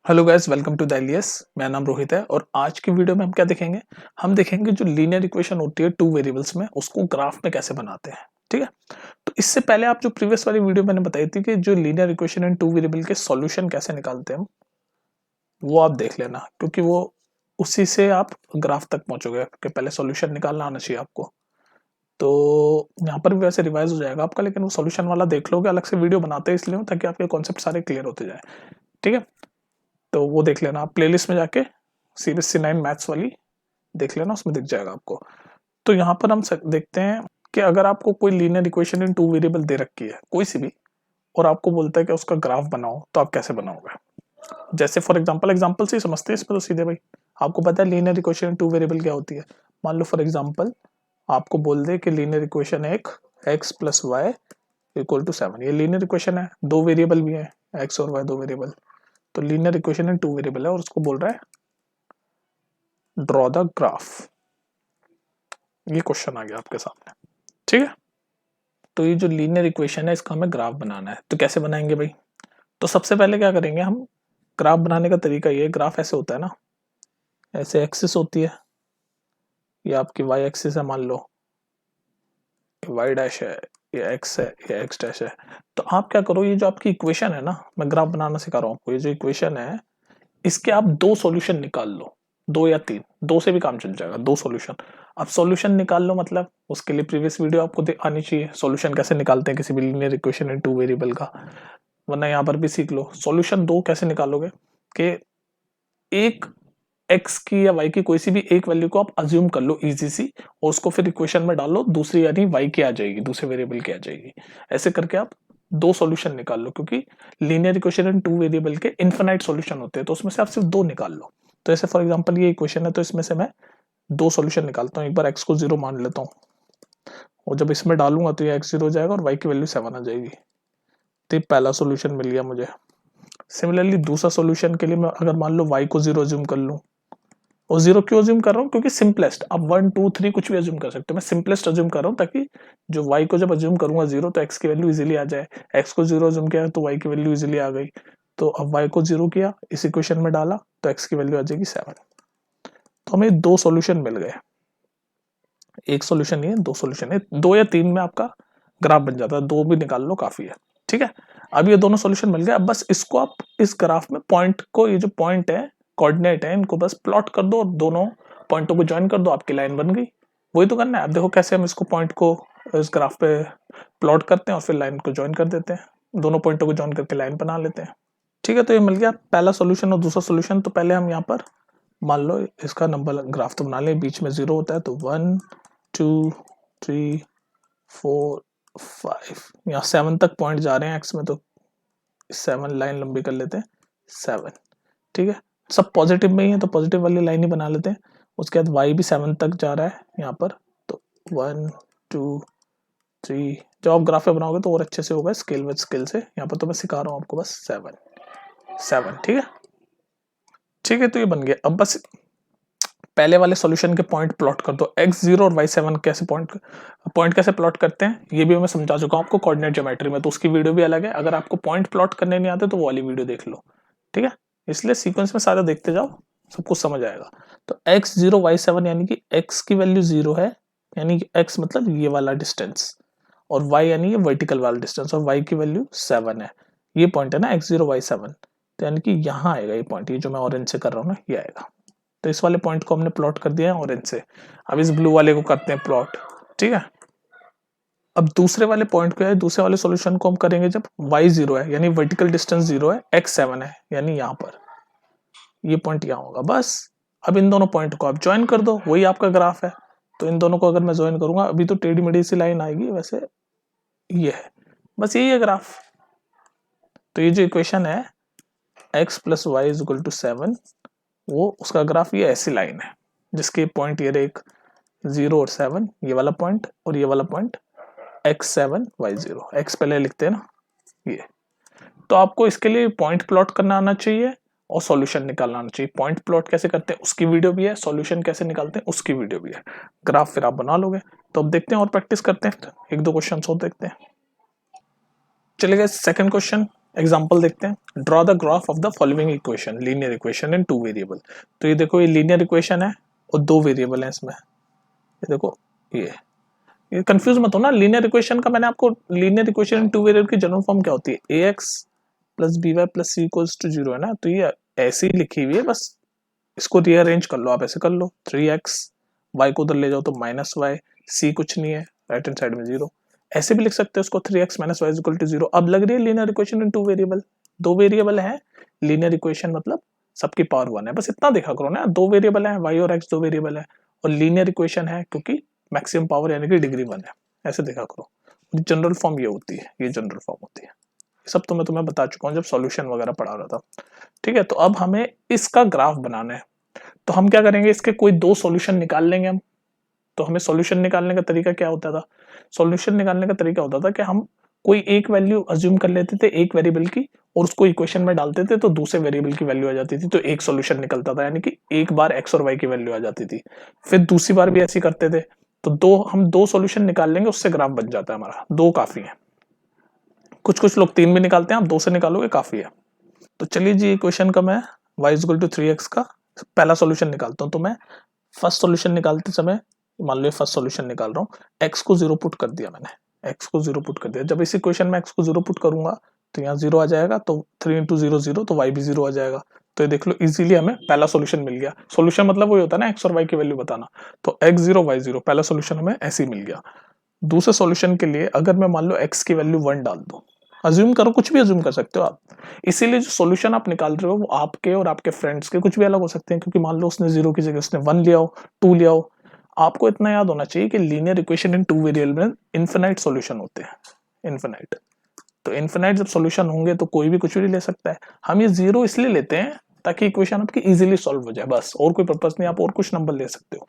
Hello guys, welcome to the Elias. मेरा नाम रोहित है और आज की वीडियो में हम क्या देखेंगे। हम देखेंगे जो लीनियर इक्वेशन होती है टू वेरिएबल्स में, उसको ग्राफ में कैसे बनाते हैं। ठीक है, तो इससे पहले आप जो प्रीवियस वाली वीडियो मैंने बताई थी कि जो linear equation in two variable के सॉल्यूशन कैसे निकालते हैं हम, वो आप देख लेना, क्योंकि वो उसी से आप ग्राफ तक पहुंचोगे कि पहले सॉल्यूशन निकालना आना चाहिए आपको। तो यहाँ पर भी वैसे रिवाइज हो जाएगा आपका, लेकिन वो सॉल्यूशन वाला देख लोगे। अलग से वीडियो बनाते हैं इसलिए ताकि आपके कॉन्सेप्ट सारे क्लियर होते जाए। ठीक है, तो वो देख लेना आप प्लेलिस्ट में जाके, सीबीएसई 9 मैथ्स वाली देख लेना, उसमें दिख जाएगा आपको। तो यहाँ पर हम देखते हैं कि अगर आपको कोई linear equation in two variable दे रखी है कोई सी भी, और आपको बोलता है कि उसका ग्राफ बनाओ, तो आप कैसे बनाओगे। जैसे फॉर एग्जांपल से ही समझते हैं इसमें, तो सीधे भाई आपको पता है linear equation in two variable क्या होती है। मान लो फॉर एग्जाम्पल आपको बोल दे कि लीनियर इक्वेशन एक x plus y equal to 7। ये लीनियर इक्वेशन है, दो वेरिएबल भी है, x और y दो वेरिएबल। तो linear equation in two variable है और उसको बोल रहा है ड्रॉ द ग्राफ। ये क्वेश्चन आ गया आपके सामने। ठीक है, तो ये जो लीनियर इक्वेशन है इसका हमें ग्राफ बनाना है। तो कैसे बनाएंगे भाई। तो सबसे पहले क्या करेंगे हम, ग्राफ बनाने का तरीका ये, ग्राफ ऐसे होता है ना, ऐसे एक्सिस होती है, ये आपकी वाई एक्सिस है, मान लो वाई डैश है, ये एक्स है, ये एक्स डैश है। तो आप क्या करो, ये जो आपकी इक्वेशन है ना, मैं ग्राफ बनाना सिखा रहा हूँ आपको, ये जो इक्वेशन है इसके आप दो सॉल्यूशन निकाल लो, दो या तीन, दो से भी काम चल जाएगा, दो सॉल्यूशन। अब सॉल्यूशन निकाल लो, मतलब उसके लिए प्रीवियस वीडियो आपको आनी चाहिए, सॉल्यूशन कैसे निकालते हैं किसी भी linear equation in two variable का, वरना यहाँ पर भी सीख लो। सॉल्यूशन दो कैसे निकालोगे कि एक एक्स की या वाई की कोई सी भी एक वैल्यू को आप अज्यूम कर लो इजी सी, और उसको फिर इक्वेशन में डालो, दूसरी यानी वाई की आ जाएगी, दूसरे वेरिएबल की आ जाएगी। ऐसे करके आप दो सॉल्यूशन निकाल लो, क्योंकि linear equation in two variable के इनफिनाइट सॉल्यूशन होते हैं, तो उसमें से आप सिर्फ दो निकाल लो। तो ऐसे फॉर एग्जांपल ये इक्वेशन है, तो इसमें से मैं दो सॉल्यूशन निकालता हूँ। एक बार एक्स को 0 मान लेता हूँ, और जब इसमें डालूंगा तो ये x 0 हो जाएगा और y की वैल्यू 7 आ जाएगी। तो ये पहला सॉल्यूशन मिल गया मुझे। सिमिलरली दूसरा सॉल्यूशन के लिए मैं अगर मान लो y को 0 अज्यूम कर लूँ, और 0 क्यों अज्यूम कर रहा हूँ, क्योंकि सिंपलेस्ट, अब 1 2 3 कुछ भी अज्यूम कर सकते हो, मैं सिंपलेस्ट अज्यूम कर रहा हूँ ताकि जो y को जब अज्यूम करूंगा 0 तो x की वैल्यू इजीली आ जाए। x को 0 अज्यूम किया तो y की वैल्यू इजीली आ गई। तो अब y को 0 किया, इस इक्वेशन में डाला, तो x की वैल्यू आ जाएगी 7। तो हमें दो सॉल्यूशन मिल गए, एक सॉल्यूशन नहीं है, दो सॉल्यूशन है, दो या तीन में आपका ग्राफ बन जाता है, दो भी निकाल लो काफी है। ठीक है, अब ये दोनों सॉल्यूशन मिल गए। अब बस इसको आप इस ग्राफ में पॉइंट को, ये जो पॉइंट है कोऑर्डिनेट है, इनको बस प्लॉट कर दो और दोनों पॉइंटों को ज्वाइन कर दो, आपकी लाइन बन गई। वही तो करना है। अब देखो कैसे हम इसको पॉइंट को इस ग्राफ पे प्लॉट करते हैं और फिर लाइन को ज्वाइन कर देते हैं, दोनों पॉइंटों को ज्वाइन करके लाइन बना लेते हैं। ठीक है, तो ये मिल गया पहला सॉल्यूशन और दूसरा सॉल्यूशन। तो पहले हम यहाँ पर मान लो इसका नंबर ग्राफ तो बना लें, बीच में 0 होता है, तो 1 2 3 4 5, यहाँ 7 तक पॉइंट जा रहे हैं एक्स में, तो 7 लाइन लंबी कर लेते हैं 7। ठीक है, सब पॉजिटिव में ही है तो पॉजिटिव वाली लाइन ही बना लेते हैं। उसके बाद वाई भी 7 तक जा रहा है यहाँ पर, तो 1 2 3, जब आप ग्राफ पे बनाओगे तो और अच्छे से होगा स्केल विद स्केल से। यहाँ पर तो मैं सिखा रहा हूँ आपको बस 7 7। ठीक है, ठीक है, तो ये बन गया। अब बस पहले वाले सॉल्यूशन के पॉइंट प्लॉट कर दो, x0 और y7 कैसे पॉइंट कैसे प्लॉट करते हैं ये भी मैं समझा चुका हूँ आपको कोऑर्डिनेट ज्योमेट्री में, तो उसकी वीडियो भी अलग है। अगर आपको पॉइंट प्लॉट करने नहीं आते तो वो वाली वीडियो देख लो। ठीक है, इसलिए सीक्वेंस में सारा देखते जाओ, सब कुछ समझ आएगा। तो x0 y7 यानी कि x की वैल्यू 0 है, यानी कि x मतलब ये वाला डिस्टेंस, और y यानी ये वर्टिकल वाला डिस्टेंस, और y की वैल्यू 7 है। ये पॉइंट है ना x0 y7, तो यानी कि यहाँ आएगा ये पॉइंट, ये जो मैं ऑरेंज से कर रहा हूँ ना, ये आएगा। तो इस वाले पॉइंट को हमने प्लॉट कर दिया है ऑरेंज से। अब इस ब्लू वाले को करते हैं प्लॉट। ठीक है, अब दूसरे वाले पॉइंट को है, दूसरे वाले सॉल्यूशन को हम करेंगे जब y 0 है, यानी वर्टिकल डिस्टेंस 0 है, x 7 है, यानी यहाँ पर ये पॉइंट यहाँ होगा बस। अब इन दोनों पॉइंट को आप ज्वाइन कर दो, वही आपका ग्राफ है। तो इन दोनों को अगर मैं ज्वाइन करूंगा, अभी तो टेढ़ी मेढ़ी सी लाइन आएगी, वैसे ये है, बस यही है ग्राफ। तो ये जो इक्वेशन है x plus y is equal to 7, वो उसका ग्राफ ये ऐसी लाइन है जिसके पॉइंट ये एक 0 और 7, ये वाला पॉइंट और ये वाला पॉइंट x7 y0, x पहले लिखते हैं ना ये। तो आपको इसके लिए पॉइंट प्लॉट करना आना चाहिए और सॉल्यूशन निकालना आना चाहिए। पॉइंट प्लॉट कैसे करते हैं उसकी वीडियो भी है, सॉल्यूशन कैसे निकालते हैं उसकी वीडियो भी है, ग्राफ फिर आप बना लोगे। तो अब देखते हैं और प्रैक्टिस करते हैं, एक दो क्वेश्चन और देखते हैं। चलिए सेकंड क्वेश्चन, एग्जाम्पल देखते हैं, draw the graph of the following equation, linear equation in 2 variable. तो ये देखो, ये लीनियर इक्वेशन है और 2 वेरिएबल है इसमें। ये देखो, ये कंफ्यूज मत हो ना, लीनियर इक्वेशन का मैंने आपको, लीनियर इक्वेशन इन 2 वेरिएबल की जनरल फॉर्म क्या होती है, ax plus by plus c equals to 0 है ना। तो ये ऐसी लिखी हुई है, बस इसको रीअरेंज कर लो, आप ऐसे कर लो, 3x, y को उधर ले जाओ तो -y, c कुछ नहीं है, राइट हैंड साइड में 0। ऐसे भी लिख सकते हो इसको, 3x minus Y equal to 0। अब लग रही है linear equation in 2 variable, 2 variable है लीनियर इक्वेशन, मतलब सबकी पावर 1 है, बस इतना देखा करो ना, 2 वेरिएबल है, y और x 2 वेरिएबल है, और लीनियर इक्वेशन है क्योंकि मैक्सिमम पावर यानी कि डिग्री 1 है, ऐसे देखा करो। जनरल फॉर्म ये होती है, ये जनरल फॉर्म होती है। सब तो मैं तुम्हें बता चुका हूँ जब सॉल्यूशन वगैरह पढ़ा रहा था, ठीक है। तो अब हमें इसका ग्राफ बनाना है, तो हम क्या करेंगे, इसके कोई 2 सॉल्यूशन निकाल लेंगे हम। तो हमें सॉल्यूशन निकालने का तरीका क्या होता था, सॉल्यूशन निकालने का तरीका होता था कि हम कोई एक वैल्यू अज्यूम कर लेते थे एक वेरिएबल की, और उसको इक्वेशन में डालते थे तो दूसरे वेरिएबल की वैल्यू आ जाती थी, तो एक सॉल्यूशन निकलता था, यानी कि एक बार एक्स और वाई की वैल्यू आ जाती थी। फिर दूसरी बार भी ऐसे करते थे, तो हम दो सॉल्यूशन निकाल लेंगे, उससे ग्राफ बन जाता है हमारा, 2 काफी है। कुछ कुछ लोग 3 भी निकालते हैं, आप 2 से निकालोगे काफी है। तो चलिए जी, इक्वेशन का मैं y इक्वल टू 3x का पहला सॉल्यूशन निकालता हूँ। तो मैं फर्स्ट सॉल्यूशन निकालते समय, मान लो फर्स्ट सॉल्यूशन निकाल रहा हूँ, x को 0 पुट कर दिया मैंने, x को 0 पुट कर दिया। जब इस इक्वेशन में x को 0 पुट करूंगा तो यहाँ 0 आ जाएगा, तो 3 इंटू 0 0, तो y भी 0 आ जाएगा। तो ये देख लो, इजीली हमें पहला सॉल्यूशन मिल गया। सॉल्यूशन मतलब वही होता है ना, x और y की वैल्यू बताना, तो x0 y0 पहला सॉल्यूशन हमें ऐसे ही मिल गया। दूसरे सॉल्यूशन के लिए अगर मैं मान लो x की वैल्यू 1 डाल दूं, अज्यूम करो, कुछ भी अज्यूम कर सकते हो आप, इसीलिए जो सॉल्यूशन आप निकाल रहे हो वो आपके और आपके फ्रेंड्स के कुछ भी अलग हो सकते हैं, क्योंकि मान लो उसने 0 की जगह उसने 1 लिया हो, 2 लिया हो। आपको इतना याद होना चाहिए कि लीनियर इक्वेशन इन 2 वेरिएबल में इनफिनाइट सॉल्यूशन होते हैं, इनफिनाइट। तो इनफिनाइट जब सॉल्यूशन होंगे तो कोई भी कुछ भी ले सकता है। हम ये 0 इसलिए लेते हैं ताकि इक्वेशन आपकी इजीली सॉल्व हो जाए, बस, और कोई पर्पस नहीं। आप और कुछ नंबर ले सकते हो,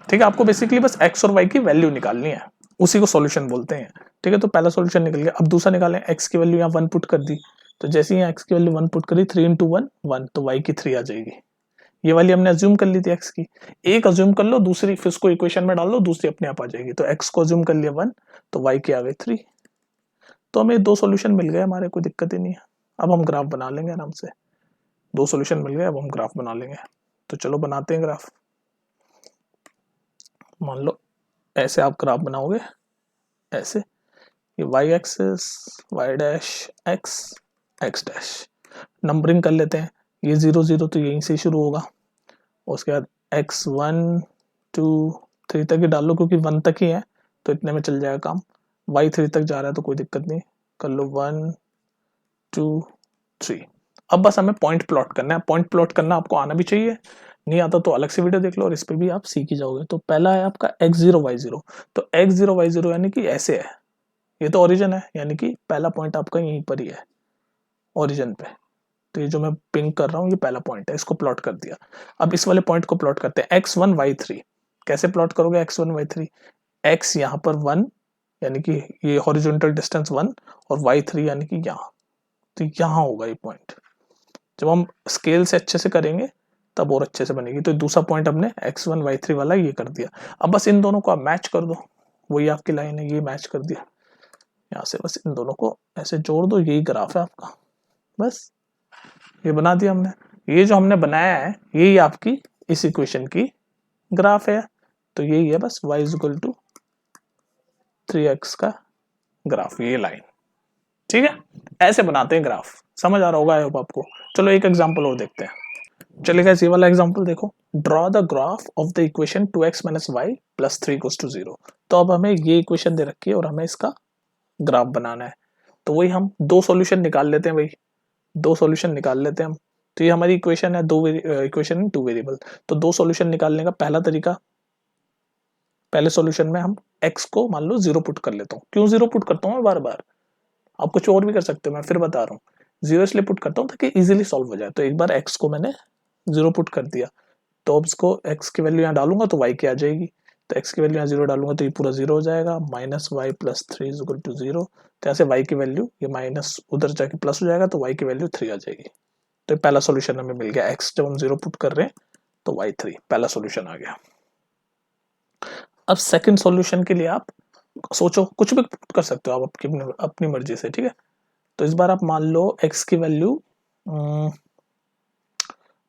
ठीक है। आपको बेसिकली बस x और y की वैल्यू निकालनी है, उसी को सॉल्यूशन बोलते हैं, ठीक है। तो पहला सॉल्यूशन निकल गया। अब दूसरा निकालें, x की वैल्यू यहाँ 1 पुट कर दी, तो जैसे ही x की वैल्यू 1 पुट करी, 3 इंटू 1 1, तो y की 3 आ जाएगी। ये वाली हमने अज्यूम कर ली थी x की, एक अज्यूम कर लो, दूसरी फिर उसको इक्वेशन में डाल लो, दूसरी अपने आप आ जाएगी। तो x को अज्यूम कर लिया 1, तो y की आ गई 3। तो हमें 2 सॉल्यूशन मिल गए हमारे, कोई दिक्कत ही नहीं है। अब हम ग्राफ बना लेंगे आराम से, 2 सॉल्यूशन मिल गए, अब हम ग्राफ बना लेंगे। तो चलो बनाते हैं ग्राफ। मान लो ऐसे आप ग्राफ बनाओगे, ऐसे, ये y axis, y dash x, x dash, numbering कर लेते हैं। ये 0 0 तो यहीं से शुरू होगा, उसके बाद x 1 2 3 तक ही डाल लो, क्योंकि 1 तक ही है तो इतने में चल जाएगा काम। y 3 तक जा रहा है तो कोई दिक्कत नहीं, कर लो 1 2 3। अब बस हमें पॉइंट प्लॉट करना है। पॉइंट प्लॉट करना आपको आना भी चाहिए, नहीं आता तो अलग से वीडियो देख लो, और इस पे भी आप सीख ही जाओगे। तो पहला है आपका x0 y0, तो x0 y0 यानी कि ऐसे है, ये तो ओरिजिन है, यानी कि पहला पॉइंट आपका यहीं पर ही है, ओरिजिन पे। तो ये जो मैं पिंक कर रहा हूँ, ये पहला पॉइंट है, इसको प्लॉट कर दिया। अब इस वाले पॉइंट को प्लॉट करते हैं, x1 y3। कैसे प्लॉट करोगे x1 y3, x यहाँ पर 1 यानी कि ये हॉरिजॉन्टल डिस्टेंस 1, और y3 यानी कि यहाँ, तो यहाँ होगा ये पॉइंट। जब हम स्केल से अच्छे से करेंगे तब और अच्छे से बनेगी। तो दूसरा पॉइंट हमने x1 y3 वाला ये कर दिया। अब बस इन दोनों को आप मैच कर दो, वही आपकी लाइन है, ये मैच कर दिया। यहाँ से बस इन दोनों को ऐसे जोड़ दो, यही ग्राफ है आपका, बस ये बना दिया हमने। ये जो हमने बनाया है यही आपकी इस इक्वेशन की ग्राफ है, तो यही है बस y इक्वल टू 3x का ग्राफ, ये लाइन, ठीक है। ऐसे बनाते हैं ग्राफ, समझ आ रहा होगा आई होप आपको। चलो एक एग्जांपल और देखते हैं। चलिए ये वाला एग्जांपल देखो, draw the graph of the equation 2x minus y plus 3 equals to 0। तो अब हमें ये इक्वेशन दे रखी है और हमें इसका ग्राफ बनाना है। तो वही हम 2 सॉल्यूशन निकाल लेते हैं भाई, 2 सॉल्यूशन निकाल लेते हैं हम। तो ये हमारी इक्वेशन है, इक्वेशन इन 2 वेरिएबल। तो 2 सॉल्यूशन निकालने का पहला तरीका, पहले सॉल्यूशन में हम x को मान लो 0 पुट कर लेता हूँ। क्यों 0 पुट करता हूँ मैं बार बार, आप कुछ और भी कर सकते हो, मैं फिर बता रहा हूँ। 0 इसलिए पुट करता हूँ ताकि इजीली सॉल्व हो जाए। तो एक बार x को मैंने 0 पुट कर दिया, तो अब इसको x की वैल्यू यहाँ डालूंगा तो y की आ जाएगी। तो x की वैल्यू यहाँ 0 डालूंगा तो ये पूरा 0 हो जाएगा, minus y plus 3 is equal to 0। तो ऐसे y की वैल्यू, ये माइनस उधर जाके प्लस हो जाएगा, तो y की वैल्यू 3 आ जाएगी। तो पहला सॉल्यूशन हमें मिल गया, x जब हम 0 पुट कर रहे हैं तो y 3, पहला सॉल्यूशन आ गया। अब सेकंड सॉल्यूशन के लिए आप सोचो, कुछ भी पुट कर सकते हो आप अपनी मर्जी से, ठीक है। तो इस बार आप मान लो x की वैल्यू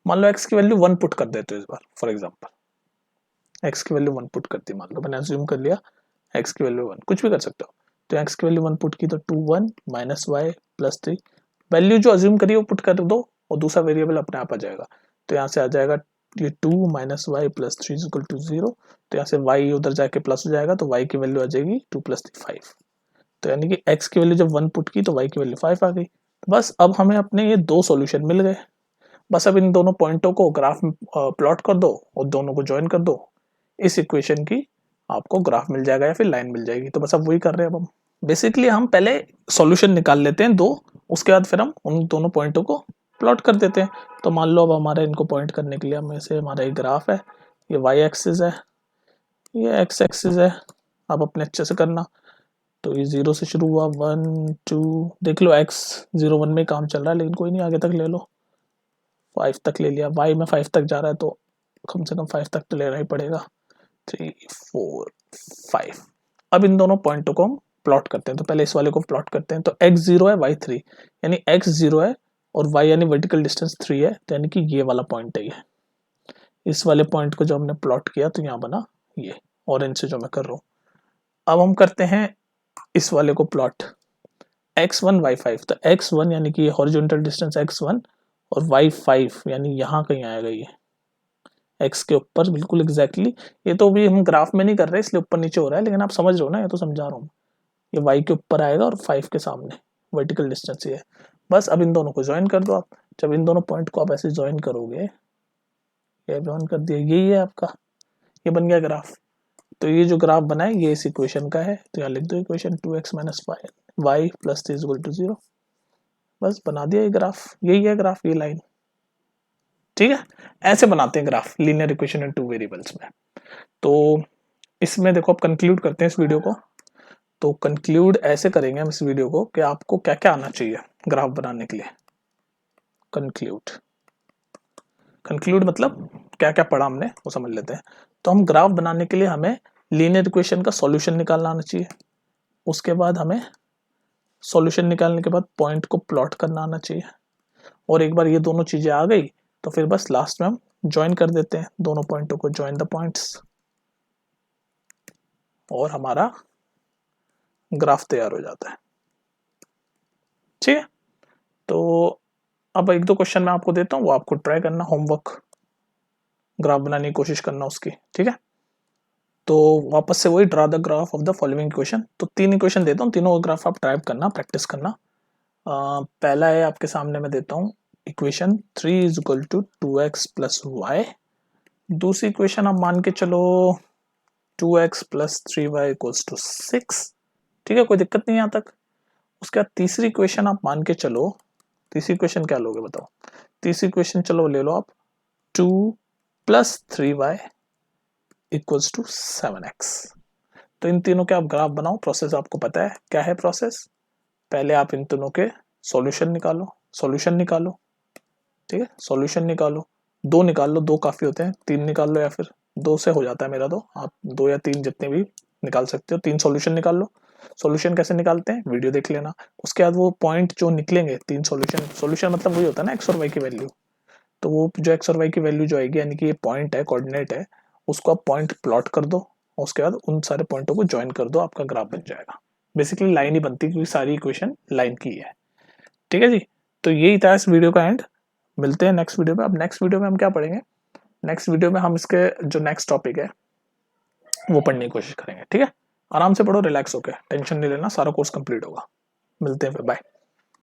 1 पुट कर देते हो इस बार। फॉर एग्जांपल x की वैल्यू 1 पुट कर दी, मान लो मैंने अज्यूम कर लिया x की वैल्यू 1, कुछ भी कर सकते हो। तो x की वैल्यू 1 पुट की तो 2 1 माइनस वाई प्लस 3, वैल्यू जो अज्यूम करी वो पुट कर दो और दूसरा वेरिएबल अपने आप आ जाएगा। तो यहाँ से आ जाएगा ये 2 minus y plus 3 is equal to 0। तो यहाँ से y उधर जाके प्लस हो जाएगा, तो y की वैल्यू आ जाएगी 2 प्लस 3 5। तो यानी कि x की वैल्यू जब 1 पुट की तो y की वैल्यू 5 आ गई। बस अब हमें अपने ये दो सॉल्यूशन मिल गए। बस अब इन दोनों पॉइंटों को ग्राफ में प्लॉट कर दो और दोनों को ज्वाइन कर दो, इस इक्वेशन की आपको ग्राफ मिल जाएगा या फिर लाइन मिल जाएगी। तो बस अब वही कर रहे हैं। अब हम बेसिकली हम पहले सॉल्यूशन निकाल लेते हैं दो, उसके बाद फिर हम उन दोनों पॉइंटों को प्लॉट कर देते हैं। तो मान लो अब हमारे इनको पॉइंट करने के लिए हम ऐसे, हमारा एक ग्राफ है, ये वाई एक्सिस है, ये एक्स एक्सिस है। आप अपने अच्छे से करना। तो ये 0 से शुरू हुआ, 1 2, देख लो x 0 1 में काम चल रहा है, लेकिन कोई नहीं, आगे तक ले लो। 5 तक ले लिया, y में 5 तक जा रहा है तो कम से कम 5 तक तो लेना ही पड़ेगा। 3 4 5। अब इन दोनों पॉइंटों को हम प्लॉट करते हैं। तो पहले इस वाले को प्लॉट करते हैं। तो x 0 है, y 3, यानी x 0 है और y यानी वर्टिकल डिस्टेंस 3 है, तो यानी कि ये वाला पॉइंट है। ये इस वाले पॉइंट को जो हमने प्लॉट किया तो यहाँ बना ये ऑरेंज से जो मैं कर रहा हूँ। अब हम करते हैं इस वाले को प्लॉट, x1 y5। तो x1 यानी कि ये हॉरिजॉन्टल डिस्टेंस x1 और y5 यानी यहाँ कहीं आएगा ये x के ऊपर बिल्कुल एग्जैक्टली। ये तो भी हम ग्राफ में नहीं कर रहे इसलिए ऊपर नीचे हो रहा है, लेकिन आप समझ रहे हो ना, ये तो समझा रहा हूँ। ये y के ऊपर आएगा और 5 के सामने वर्टिकल डिस्टेंस ये है। बस अब इन दोनों को ज्वाइन कर दो आप। जब इन दोनों पॉइंट को आप ऐसे ज्वाइन करोगे, ये ज्वाइन कर दिया, यही है आपका, ये बन गया ग्राफ। तो ये जो ग्राफ बना है ये इस इक्वेशन का है। तो यहाँ लिख दो equation 2x minus y plus 3 equal to 0। बस बना दिया ये ग्राफ, यही है ग्राफ, ये लाइन। ठीक है, ऐसे बनाते हैं graph linear equation in 2 variables में। तो इसमें देखो, अब कंक्लूड करते हैं इस वीडियो को। तो कंक्लूड ऐसे करेंगे हम इस वीडियो को कि आपको क्या क्या आना चाहिए ग्राफ बनाने के लिए। कंक्लूड मतलब क्या क्या पढ़ा हमने वो समझ लेते हैं। तो हम ग्राफ बनाने के लिए हमें लीनियर इक्वेशन का सॉल्यूशन निकालना आना चाहिए। उसके बाद हमें सॉल्यूशन निकालने के बाद पॉइंट को प्लॉट करना आना चाहिए। और एक बार ये दोनों चीजें आ गई तो फिर बस लास्ट में हम ज्वाइन कर देते हैं दोनों पॉइंटों को, ज्वाइन द पॉइंट्स, और हमारा ग्राफ तैयार हो जाता है। ठीक है, तो अब एक दो क्वेश्चन मैं आपको देता हूँ, वो आपको ट्राई करना, होमवर्क, ग्राफ बनाने की कोशिश करना उसकी। ठीक है, तो वापस से वही, draw the graph of the following equation. तो 3 इक्वेशन देता हूँ, तीनों ग्राफ आप टाइप करना, प्रैक्टिस करना। पहला है आपके सामने मैं देता हूँ equation 3 is equal to 2x plus y. दूसरी इक्वेशन आप मान के चलो 2x plus 3y equals to 6। ठीक है, कोई दिक्कत नहीं यहाँ तक। उसके बाद तीसरी इक्वेशन आप मान के चलो, तीसरी इक्वेशन क्या लोगे बताओ? तीसरी इक्वेशन चलो ले लो आप 2 plus 3y equals to 7x। तो इन तीनों के आप ग्राफ बनाओ। प्रोसेस आपको पता है क्या है प्रोसेस। पहले आप इन तीनों के सॉल्यूशन निकालो। ठीक है, सॉल्यूशन निकालो, 2 निकाल लो, 2 काफी होते हैं, 3 निकाल लो, या फिर 2 से हो जाता है मेरा, तो आप 2 या 3 जितने भी निकाल सकते हो। 3 सॉल्यूशन निकाल लो। सॉल्यूशन कैसे निकालते हैं वीडियो देख लेना। उसके बाद वो पॉइंट जो निकलेंगे 3 सॉल्यूशन मतलब वही होता है ना एक्स और वाई की वैल्यू। तो वो जो एक्स और वाई की वैल्यू जो आएगी, यानी कि ये पॉइंट है, कोऑर्डिनेट है, उसको आप पॉइंट प्लॉट कर दो और उसके बाद उन सारे पॉइंटों को ज्वाइन कर दो, आपका ग्राफ बन जाएगा। बेसिकली लाइन ही बनती है क्योंकि सारी इक्वेशन लाइन की है। ठीक है जी, तो यही था इस वीडियो का एंड। मिलते हैं नेक्स्ट वीडियो में। अब नेक्स्ट वीडियो में हम क्या पढ़ेंगे? नेक्स्ट वीडियो में हम इसके जो नेक्स्ट टॉपिक है वो पढ़ने की कोशिश करेंगे। ठीक है, आराम से पढ़ो, रिलैक्स होकर, टेंशन नहीं लेना, सारा कोर्स कंप्लीट होगा। मिलते हैं फिर, बाय।